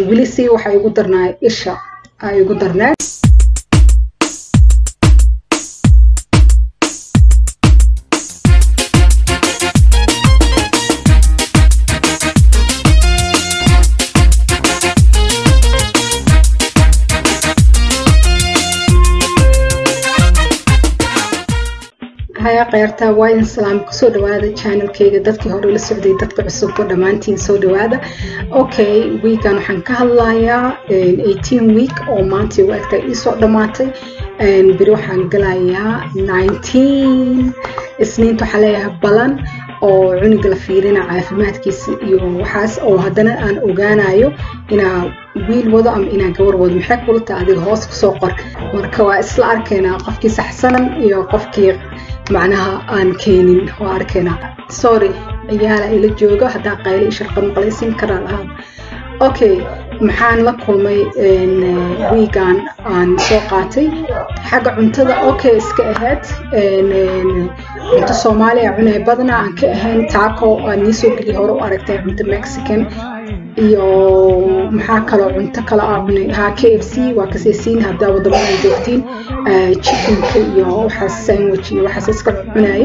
wili si waxa igu darnaa isha ay igu darnaa هيا قيرتا وين سلام كسو دوادا channel كيغا دادكي هوري لسعودي دادكي عصوبو دمانتين سو دوادا اوكي ويكان وحان كهلايا 18 ويك او مانتي واكتا ايسو دماتي بري وحان قلايا 19 سنين توحاليها بلان oo cuniga la fiirina caafimaadkiisa iyo waxaas oo hadana aan ogaanayo ina wiil wado ama ina gabar wado maxay kula tahay adiga hoos ku soo qor marka waa isla arkeena qofkii saxsan iyo qofkii macnaha aan keenin waa arkeena sorry ayaala ila jooga hada qayli sharqan qalaysin karaan ah okay maxaan la kulmay weegan aan soo qaatay xaga cuntada okay iska ahayd cunto Soomaaliya cunay badana aan ka ahayn taco aan soo geli hore u aragtay cunto Mexican iyo maxaa kale cunto kale aan cunay KFC waa ka seesin hada wadamada joogtiin chicken iyo waxa sandwich iyo waxa iska cunay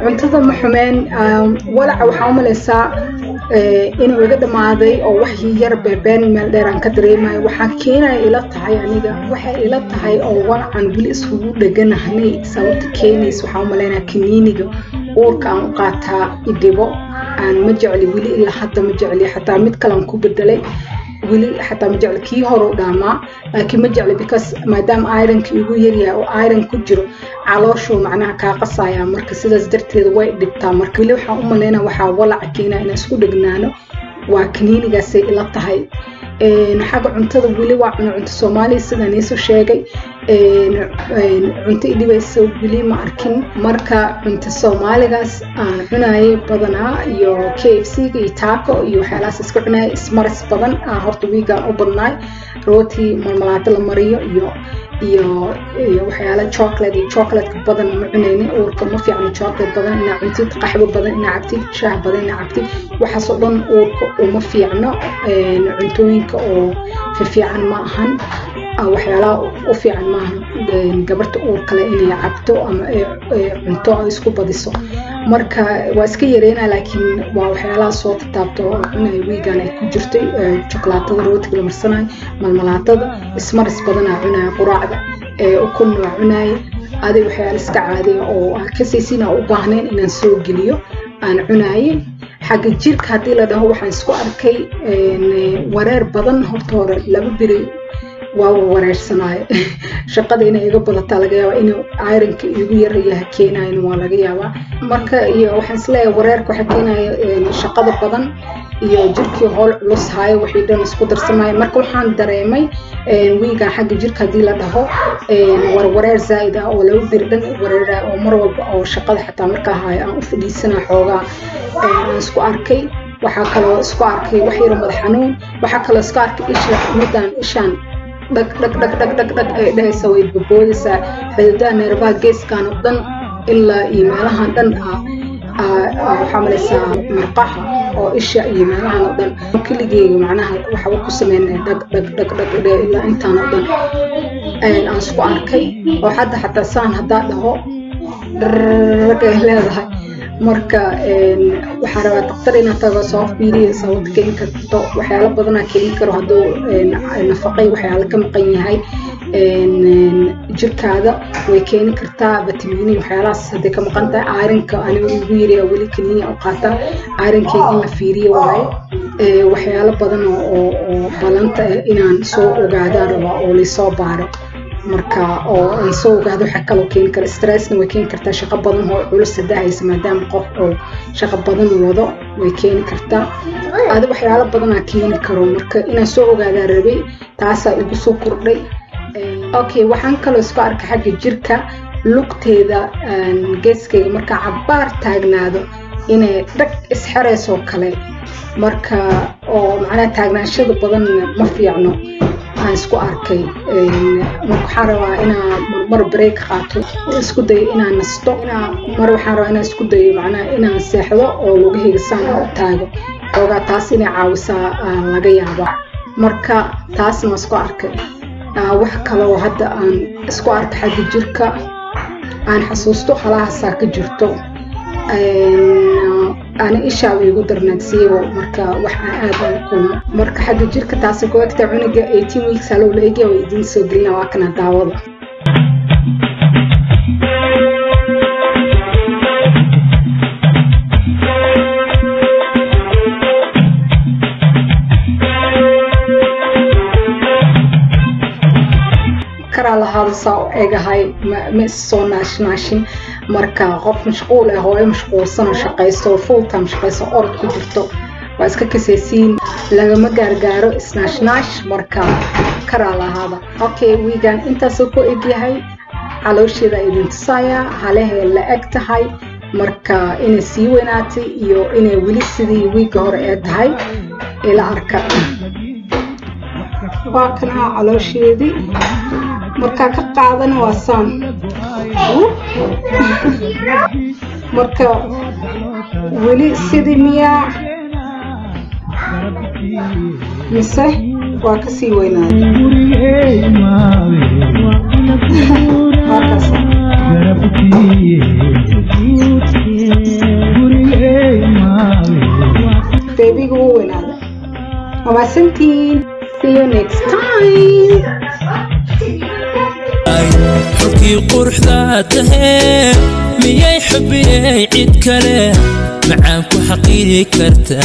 cuntada ma xumeen walaca waxa u maleysaa inuu iga dhamaaday oo wax yar beebeen meel dheer aan ka dareemay waxa keenay ila tahay aniga waxa ila tahay oo walacan wili isku dhaganahay sababta keenays waxa u maleynaa kiniiniga uurka aan qaataa idibo aan ma jecli wili ilaa hadda ma jecli xataa mid kale aan ku bedelay wili xataa ma jecli kii hore u dhaamaa laakiin ma jecli because maadaama ironka igu yar yahay oo iron ku jiro calooshu macnaha ka qasaya marka sidaas darteed way dhibtaa marka wili waxa u maleynaa waxa walac keenaa in isku dhagnaano waa kiniinigaas ila tahay xaga cuntada wili waa cunto Soomaali sidaan isoo sheegay cunto idibayso wili ma arkin marka cunto Soomaaligaas aan cunay badana iyo KFC iyo taco iyo waxyaalahaas isku cunay ismaris badan horta weegan u badnaay rooti marmalada la mariyo iyo waxyaalaha chocolate badan ma cunaynin uurka ma fiicna chocolate badan ina cuntid qaxwo badan ina cabtid shaah badan ina cabtid waxa soo dhan uurka uma fiicna cuntooyinka oo fiican ma ahan waxyaalaha u fiican ma ahan gabarta uur kale inay cabto ama cunto isku badiso marka waa iska yareena laakiin waa waxyaalaha soo taabto inay weegan ay ku jirtay chocolate rootiga la marsanay malmalaadada ismaris badan aan cunay quraacda ukun waa cunay aday waxyaalaha iska caadi oo ka seesina u baahneen inaan soo geliyo aan cunay xagga jirka hadii la dhaho waxaan isku arkay wareer badan horta hore laba biri waa wareersanay shaqada inay iga badataa laga yaabaa inuu ironka igu yar yahay keenayna waa laga yaabaa marka iyo waxaan isleeyahay wareerka waxa keenaya shaqada badan iyo jirkii hool culus hayo wixii dhan isku darsamay marka waxaan dareemay weegan xagga jirka hadii la dhaho wareer zaid ah oo laba bir dhan wareer oo mar walba oo shaqada xataa marka hayo aan u fadhiisana xoogaa isku arkay waxa kale oo isku arkay wax yar madax xanuun waxa kale oo isku arkay ishaan dhag ay dhahaysa way boodaysaa xididaha neerfaha geeskan oo dhan ilaa iyo meelahan dhan waxa maleysaa marqaha oo isha iyo meelahan oo dhan kaligeega macnaha waxa ku sameynay dhag ilaa intaan oo dhan aan isku arkay oo xataa saan hadaa dhaho ay leedahay marka waxa rabaa doctor inaa tago soo fiiriyo sababta keen karto waxyaalo badan aan keen karo hadoo nafaqay waxyaalo ka maqan yahay jirkaada way keen kartaa vitamin waxyaalahaas hadii ka maqan tahay ironka aniga ugu yiriya wali kaniya u qaata ironka in la fiiriyo waaye waxyaalo badan oo balanta inaan soo ogaadaan raba oo la soo baaro marka oo aan soo ogaado waxa kale oo keen kara stressna way keen kartaa shaqo badan oo culus sadahaysa maadaama qof oo shaqo badan wado way keen kartaa aad waxyaalo badan aan keen karo marka inaan soo ogaado rabay taas ay ugu soo kordhay okay waxaan kale isku arkay xagga jirka lugteeda geeskayga marka cabaar taagnaado inay dhag isxirayso kale marka oo macnaha taagnaashada badan ma fiicno aan isku arkay waxaan rabaa inaan mar break qaato isku day inaan nasto mar waxaan rabaa inaan isku dayo macnaha inaan seexdo oo lugahayga saan u taago ooga taas inay caawisaa laga yaabo marka taasna waa isku arkay wax kale oo hadda aan isku arkay xagga jirka aan xasuusto halahaasaa ka jirto أنا إيش أبي يقدر نتسيبه مركا وحنا آدم كم مركا حد الجير كتاسي كويك تعوني جا 18 weeks هلو لقي ويدين سوقلنا واكنا دعوضة كرا لهذا صاو إيجا هاي مس ناشين marka qof mashquul ah oo mashquul sano shaqaysto full time shaqaysto orod ku jirto waa iska kasaysiin lagama gaargaaro isnaash marka kara lahaada okay weegan intaas oo ku egyahay caloosheeda idin tusaya halehe la eg tahay marka inay sii weynaatay iyo inay weli sidii week hore ee tahay ila arka waa kana caloosheedii marka ka qaadan waa saan marka weli sidii miyaa mise waa ka sii weynaaday babyga wuu weynaaday waa santiin see you next time حكي قرح ذاته مياي حبي عيد كله معاك وحقيقي كرته